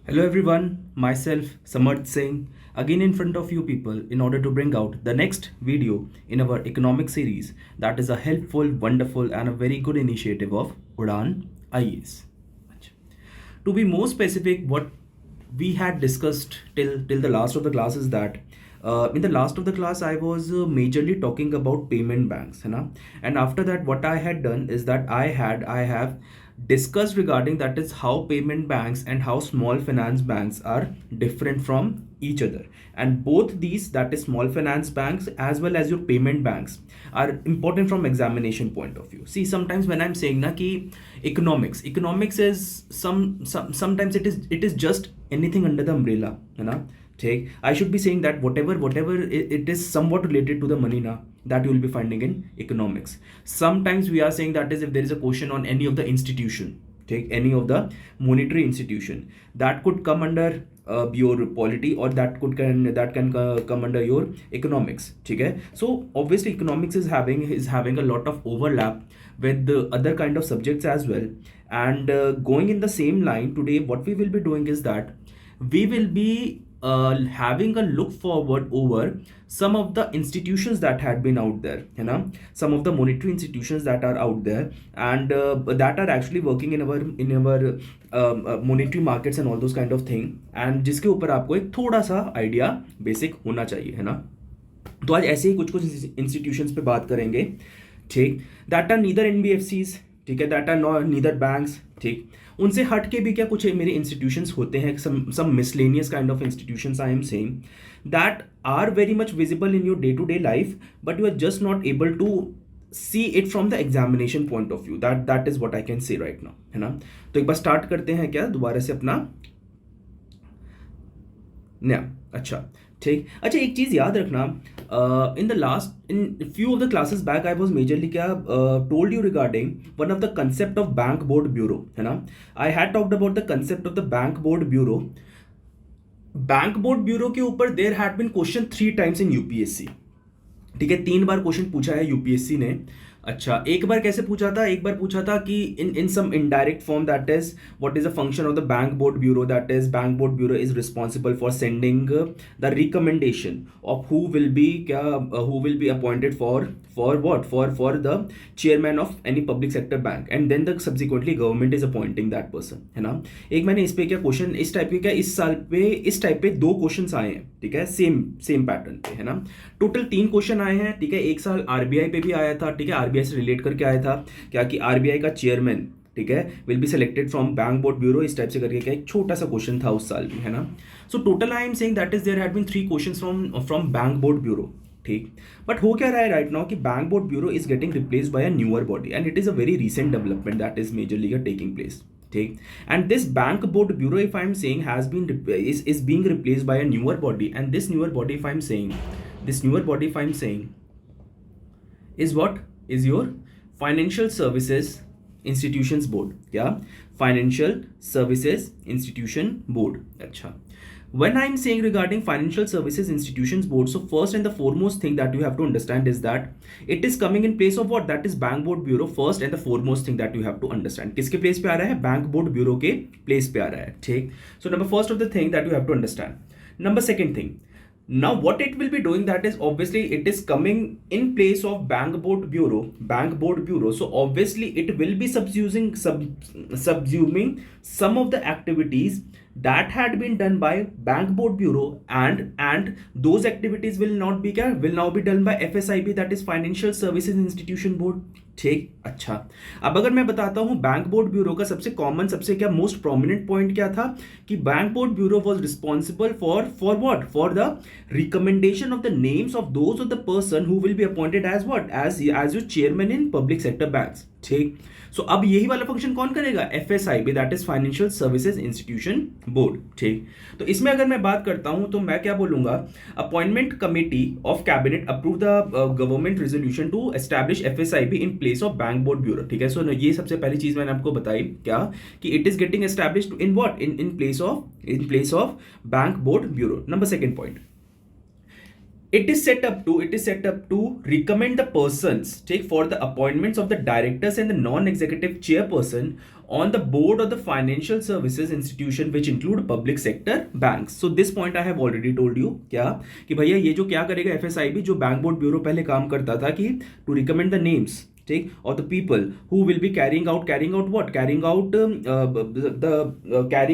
Hello everyone, myself Samarth Singh again in front of you people in order to bring out the next video in our economic series that is a helpful, wonderful and a very good initiative of Udan IAS. To be more specific, what we had discussed till the last of the class is that in the last of the class I was majorly talking about payment banks, है ना? And after that what I had done is that I have discussed regarding that is how payment banks and how small finance banks are different from each other, and both these, that is small finance banks as well as your payment banks, are important from examination point of view. See, sometimes when I'm saying na ki economics is sometimes it is just anything under the umbrella, है ना? ठीक, I should be saying that whatever it is somewhat related to the money now, that you will be finding in economics. Sometimes we are saying that is if there is a question on any of the institution, take any of the monetary institution, that could come under your polity, or that can come under your economics. ठीक है? So obviously economics is having a lot of overlap with the other kind of subjects as well. And going in the same line, today what we will be doing is that we will be having a look forward over some of the institutions that had been out there, you know, some of the monetary institutions that are out there, and that are actually working in our monetary markets and all those kind of thing, and जिसके ऊपर आपको एक थोड़ा सा idea basic होना चाहिए, है ना? तो आज ऐसे ही कुछ कुछ इंस्टीट्यूशंस पे बात करेंगे, ठीक, दैट आर नीदर एनबीएफसीज, ठीक है, दैट आर नीदर बैंक्स, ठीक, उनसे हट के भी क्या कुछ मेरे इंस्टीट्यूशंस होते हैं, some miscellaneous kind of institutions I am saying that are very much visible in your day to day life, but you are just not able to see it from the examination point of view. That is what I can say right now, है ना? तो एक बार start करते हैं क्या दोबारा से अपना नया. अच्छा, ठीक. अच्छा, एक चीज़ याद रखना, in few of the classes back I was majorly क्या told you regarding one of the concept of bank board bureau, है ना? I had talked about the concept of the bank board bureau. Bank board bureau के ऊपर there had been question 3 times in UPSC. ठीक है, 3 बार question पूछा है UPSC ने. अच्छा, एक बार कैसे पूछा था? एक बार पूछा था कि in some indirect form, that is what is the function of the bank board bureau, that is bank board bureau is responsible for sending the recommendation of who will be appointed for what for the chairman of any public sector bank, and then the subsequently government is appointing that person, है ना? एक मैंने इस पे क्या question इस type के क्या इस टाइप पे 2 क्वेश्चन आए हैं, ठीक है, सेम पैटर्न पे, है ना? टोटल 3 क्वेश्चन आए हैं, ठीक है. एक साल आरबीआई पे भी आया था, ठीक है, आरबीआई से रिलेट करके आया था क्या कि आरबीआई का चेयरमैन, ठीक है, will be selected from bank board bureau, इस टाइप से करके क्या एक छोटा सा क्वेश्चन था उस साल भी, है ना? So total I am saying that is there had been 3 questions from bank board bureau, ठीक. बट हो क्या रहा है राइट नाउ कि bank board bureau is getting replaced by a newer body, and it is a very recent development that is majorly taking place, ठीक. And this bank board bureau, if I'm saying, has been is being replaced by a newer body, and this newer body, if I'm saying is what is your financial services institutions board. Yeah, financial services institution board. Acha, when I'm saying regarding financial services institutions board, so first and the foremost thing that you have to understand is that it is coming in place of what, that is bank board bureau. First and the foremost thing that you have to understand, किसके place पे आ रहा है? Bank board bureau के place पे आ रहा है, ठीक. So number first of the thing that you have to understand. Number second thing, now what it will be doing, that is obviously it is coming in place of bank board bureau. So obviously it will be subsuming some of the activities that had been done by bank board bureau, and those activities will now be done by FSIB, that is financial services institution board, ठीक. अच्छा, अब अगर मैं बताता हूं bank board bureau का सबसे common, सबसे क्या मोस्ट प्रोमिनेंट पॉइंट क्या था कि bank board bureau was responsible for what, for the recommendation of the names of those of the person who will be appointed as what, as your chairman in public sector banks, ठीक. So अब यही वाला function कौन करेगा? FSIB, that is financial services institution board, ठीक. तो इसमें अगर मैं बात करता हूं तो मैं क्या बोलूंगा, appointment committee of cabinet approve the government resolution to establish FSIB in place of bank board bureau, ठीक है. सो ये सबसे पहली चीज मैंने आपको बताई क्या, कि it is getting established in what, in place of bank board bureau. Number second point, it is set up to recommend the persons, take, for the appointments of the directors and the non-executive chairperson on the board of the financial services institution which include public sector banks. So this point I have already told you क्या कि भैया ये जो क्या करेगा FSIB, जो bank board bureau पहले काम करता था कि टू रिकमेंड द नेम्स, ठीक, और the people who will be carrying out what carrying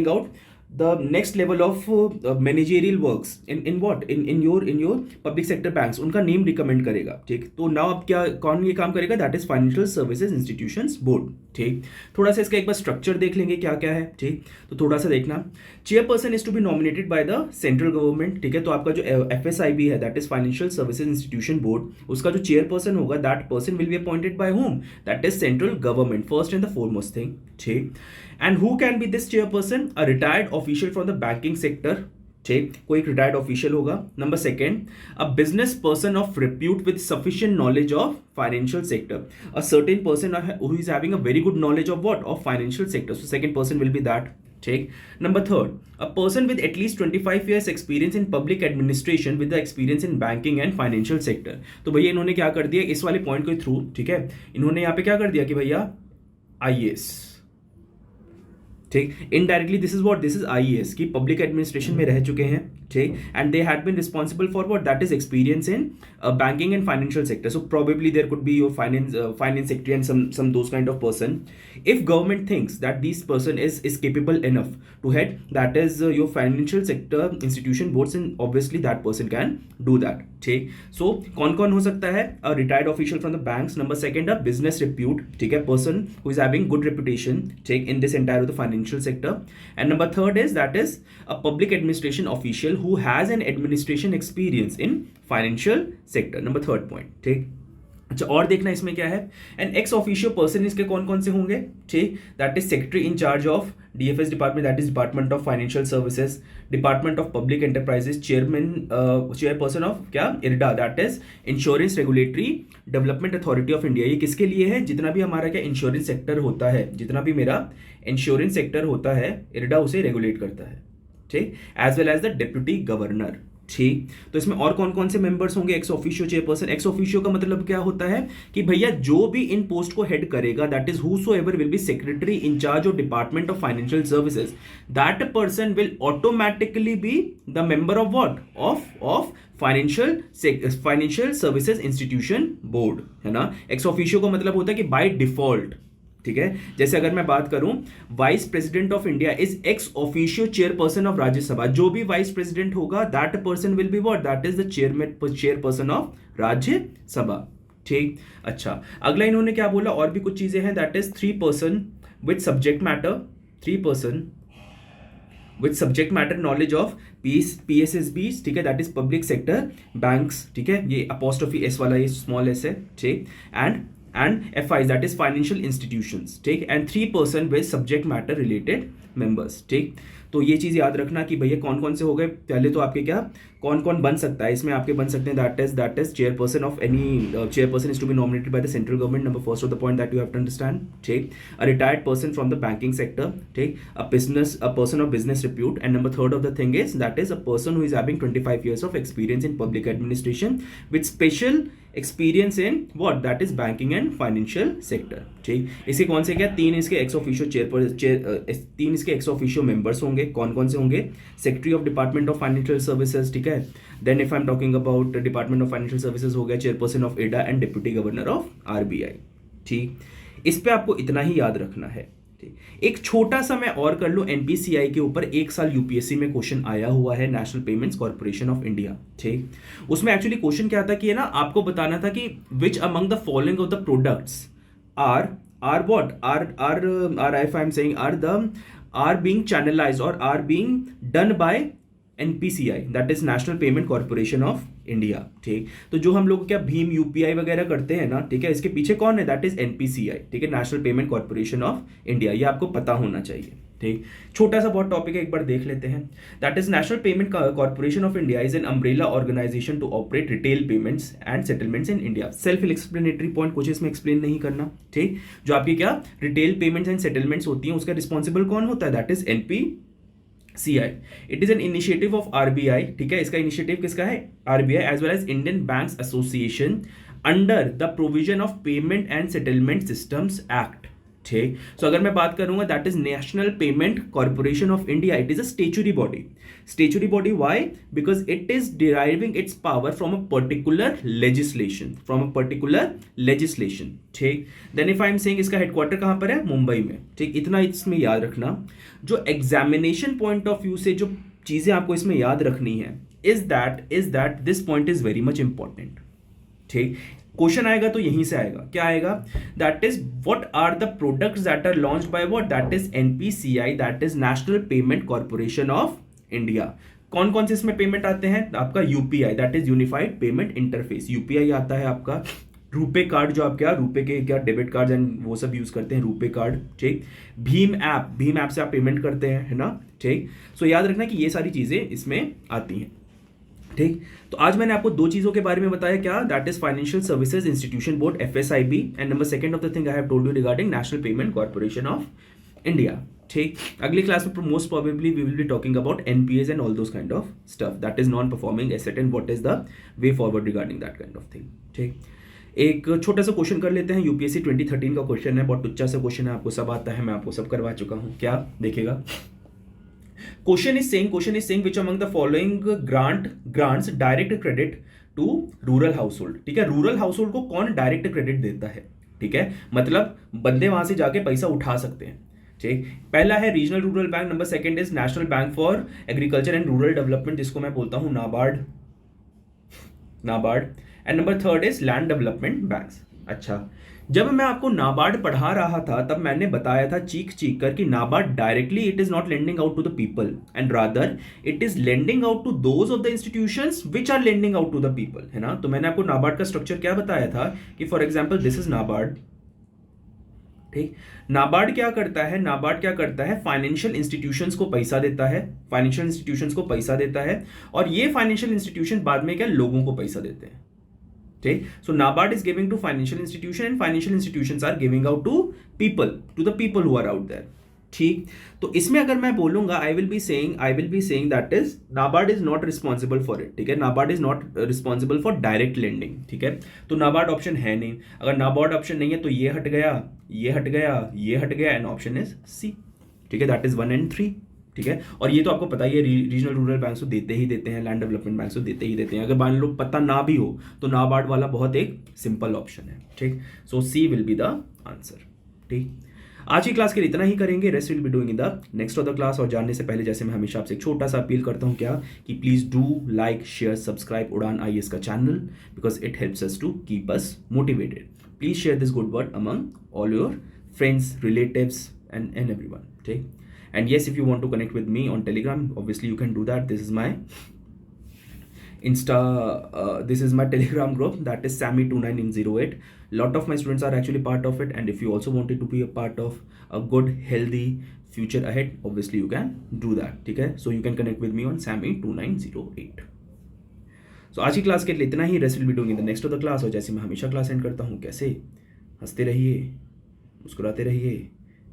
out the next level of managerial works in what in your public sector banks, उनका name recommend करेगा, ठीक. तो नाउ अब क्या कौन ये काम करेगा, that is financial services institutions board, ठीक. थोड़ा सा इसका एक बार स्ट्रक्चर देख लेंगे क्या क्या है, ठीक. तो थोड़ा सा देखना, chairperson is to be nominated by the central government, ठीक है. तो आपका जो FSIB है that is financial services institution board, उसका जो चेयरपर्सन होगा that person will be appointed by home, that is central government, first and the foremost thing, ठीक. And who can be this chairperson? A retired official from the banking sector, ठीक, कोई retired official होगा. Number second, a business person of repute with sufficient knowledge of financial sector, a certain person who is having a very good knowledge of what, of financial sector. So second person will be that, ठीक. Number third, a person with at least 25 years experience in public administration with the experience in banking and financial sector. तो भैया इन्होंने क्या कर दिया इस वाले point के थ्रू, ठीक है, इन्होंने यहाँ पे क्या कर दिया कि भैया IAS, ठीक. Indirectly this is what, this is IAS की पब्लिक एडमिनिस्ट्रेशन में रह चुके हैं, ठीक. And they had been responsible for what, that is experience in banking and financial sector. So probably there could be your finance secretary and some those kind of person. If government thinks that this person is capable enough to head that is your financial sector institution boards, and obviously that person can do that, ठीक. सो कौन कौन हो सकता है, a retired official from the banks. Number second, a business repute, ठीक है, person who is having good reputation, ठीक, in this entire of the financial sector. And number third is that is a public administration official who has an administration experience in financial sector. Number third point, ठीक. अच्छा, और देखना इसमें क्या है, N ex officio person इसके कौन कौन से होंगे, ठीक. That is secretary in charge of DFS department, that is department of financial services, department of public enterprises, chairperson of क्या IRDA, that is insurance regulatory development authority of India. ये किसके लिए है, जितना भी हमारा क्या इंश्योरेंस सेक्टर होता है, जितना भी मेरा इंश्योरेंस सेक्टर होता है IRDA उसे रेगुलेट करता है, ठीक. As well as the deputy governor, ठीक. तो इसमें और कौन कौन से मेंबर्स होंगे, ex officio chairperson. Ex officio का मतलब क्या होता है कि भैया जो भी इन पोस्ट को हेड करेगा that is whosoever will be secretary in charge of department of financial services, that person will automatically be the member of what, of financial services institution board, है ना. एक्स ऑफिशियो का मतलब होता है कि by default, ठीक है. जैसे अगर मैं बात करूं, vice president of India is x officio chairperson of Rajya Sabha. जो भी वाइस प्रेसिडेंट होगा that person will be what, that is the chairperson of Rajya Sabha, ठीक. अच्छा, अगला इन्होंने क्या बोला, और भी कुछ चीजें हैं, that is 3 person with subject matter, 3 person with subject matter knowledge of PSSB, ठीक है, that is public sector banks, ठीक है. ये अपोस्ट्रोफी S वाला ये स्मॉल s है, ठीक. and FIs, that is financial institutions, ठीक. and 3 person with subject matter related members, ठीक. तो ये चीज याद रखना कि भैया कौन कौन से हो गए. पहले तो आपके क्या कौन कौन बन सकता है, इसमें आपके बन सकते हैं that is chairperson of any chairperson is to be nominated by the central government. Number first of the point that you have to understand, ठीक. A retired person from the banking sector, ठीक. A person of business repute. And number third of the thing is that is a person who is having 25 years of experience in public administration with special experience in what, that is banking and financial sector, ठीक. इसके कौन से क्या 3 इसके ex officio तीन इसके ex officio members होंगे. कौन कौन से होंगे, secretary of department of financial services, ठीक है. Then if I am talking about department of financial services हो गया chairperson of IRDA and deputy governor of RBI, ठीक. इस पे आपको इतना ही याद रखना है, ठीक. एक छोटा सा मैं और कर लूं, NPCI के ऊपर 1 साल UPSC में क्वेश्चन आया हुआ है, national payments corporation of India, ठीक. उसमें एक्चुअली क्वेश्चन क्या था कि है ना, आपको बताना था कि which among the following of the products are what are if I am saying are being channelized or are being done by NPCI, that is national payment corporation of India, ठीक. तो जो हम लोग क्या भीम UPI वगैरह करते हैं ना, ठीक है, इसके पीछे कौन है, दैट इज NPCI, ठीक है, national payment corporation of India. ये आपको पता होना चाहिए, ठीक. छोटा सा बहुत टॉपिक है, एक बार देख लेते हैं. That is national payment corporation of India is an umbrella organisation to operate retail payments and settlements in India. Self explanatory point, कुछ इसमें एक्सप्लेन नहीं करना, ठीक. जो आपकी क्या रिटेल पेमेंट्स एंड सेटलमेंट्स होती हैं उसका रिस्पॉन्सिबल कौन होता है, that is NPCI. It is an initiative of RBI, ठीक है. इसका इनिशिएटिव किसका है, RBI as well as Indian banks association under the provision of payment and settlement systems act, ठीक। सो अगर मैं बात करूंगा that is national payment corporation of India, it is a statutory body. Statutory body why? Because it is deriving its power from a particular legislation, ठीक। Then if I am saying इसका headquarter कहां पर है? मुंबई में, ठीक। इतना इसमें याद रखना। जो एग्जामिनेशन पॉइंट ऑफ व्यू से जो चीजें आपको इसमें याद रखनी है is that this point is very much important, ठीक। क्वेश्चन आएगा तो यहीं से आएगा, क्या आएगा? That is what are the products that are launched by what? That is NPCI, that is national payment corporation of India. कौन कौन से इसमें पेमेंट आते हैं? आपका UPI, that is unified payment interface, UPI आता है आपका। रुपे कार्ड, जो आप क्या रुपे के क्या डेबिट कार्ड एंड वो सब यूज करते हैं, रुपे कार्ड, ठीक। भीम ऐप से आप पेमेंट करते हैं, है ना, ठीक। सो याद रखना कि ये सारी चीजें इसमें आती हैं, ठीक। तो आज मैंने आपको दो चीजों के बारे में बताया, क्या? That is financial services institution board, FSIB, and number second of the thing I have told you regarding national payment corporation of India, ठीक। अगली क्लास में most probably we will be talking about NPS and all those kind of stuff, that is non performing asset and what is the way forward regarding that kind of thing, ठीक। एक छोटा सा question कर लेते हैं, UPSC 2013 का question है, बहुत टुच्चा सा क्वेश्चन है, आपको सब आता है, मैं आपको सब करवा चुका हूं। क्या देखेगा? Question is saying which among the following grants direct credit to rural household, ठीक है। रूरल हाउसहोल्ड को कौन डायरेक्ट क्रेडिट देता है, ठीक है, मतलब बंदे वहां से जाके पैसा उठा सकते हैं, ठीक। पहला है regional rural bank, number second is national bank for agriculture and rural development, जिसको मैं बोलता हूं NABARD, and number third is land development banks. अच्छा, जब मैं आपको नाबार्ड पढ़ा रहा था तब मैंने बताया था चीख कर कि NABARD directly it is not lending out to the people and rather it is lending out to those of the institutions which are lending out to the people, है ना। तो मैंने आपको नाबार्ड का स्ट्रक्चर क्या बताया था कि for example this is NABARD, ठीक। नाबार्ड क्या करता है? फाइनेंशियल इंस्टीट्यूशंस को पैसा देता है, और ये फाइनेंशियल इंस्टीट्यूशन बाद में क्या लोगों को पैसा देते हैं, ठीक। So NABARD is giving to financial institution and financial institutions are giving out to the people who are out there, ठीक। तो इसमें अगर मैं बोलूंगा I will be saying that is NABARD is not responsible for it, ठीक है। NABARD is not responsible for direct lending, ठीक है। तो नाबार्ड ऑप्शन है नहीं। अगर नाबार्ड ऑप्शन नहीं है तो ये हट गया एंड ऑप्शन इज सी, ठीक है। दैट इज 1 and 3, ठीक है। और ये तो आपको पता ही है, रीजनल रूरल बैंक्स तो देते हैं, लैंड डेवलपमेंट बैंक्स तो देते हैं। अगर मान लो पता ना भी हो तो नाबार्ड वाला बहुत एक सिंपल ऑप्शन है, ठीक। सो सी विल बी द आंसर, ठीक। आज की क्लास के लिए इतना ही करेंगे, rest will be doing in the next of the class. और जानने से पहले जैसे मैं हमेशा आपसे एक छोटा सा अपील करता हूं, क्या कि please do like share subscribe Udaan IAS का channel, because it helps us to keep us motivated. Please share this good word among all your friends, relatives and everyone, ठीक। And yes, if you want to connect with me on Telegram, obviously you can do that. This is my this is my Telegram group, that is Sammy29908. Lot of my students are actually part of it, and if you also wanted to be a part of a good healthy future ahead, obviously you can do that, ठीक है। So you can connect with me on Sammy2908. So आज की class के लिए इतना ही, rest will be doing in the next of the class. और जैसे मैं हमेशा क्लास एंड करता हूँ, कैसे हंसते रहिए, मुस्कुराते रहिए,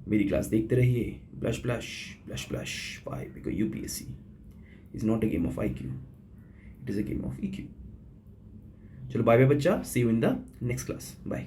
मेरी क्लास देखते रहिए, blush blush blush blush, why? Because UPSC is not a game of IQ, it is a game of EQ। चलो बाय बाय बच्चा, see you in the next class, bye.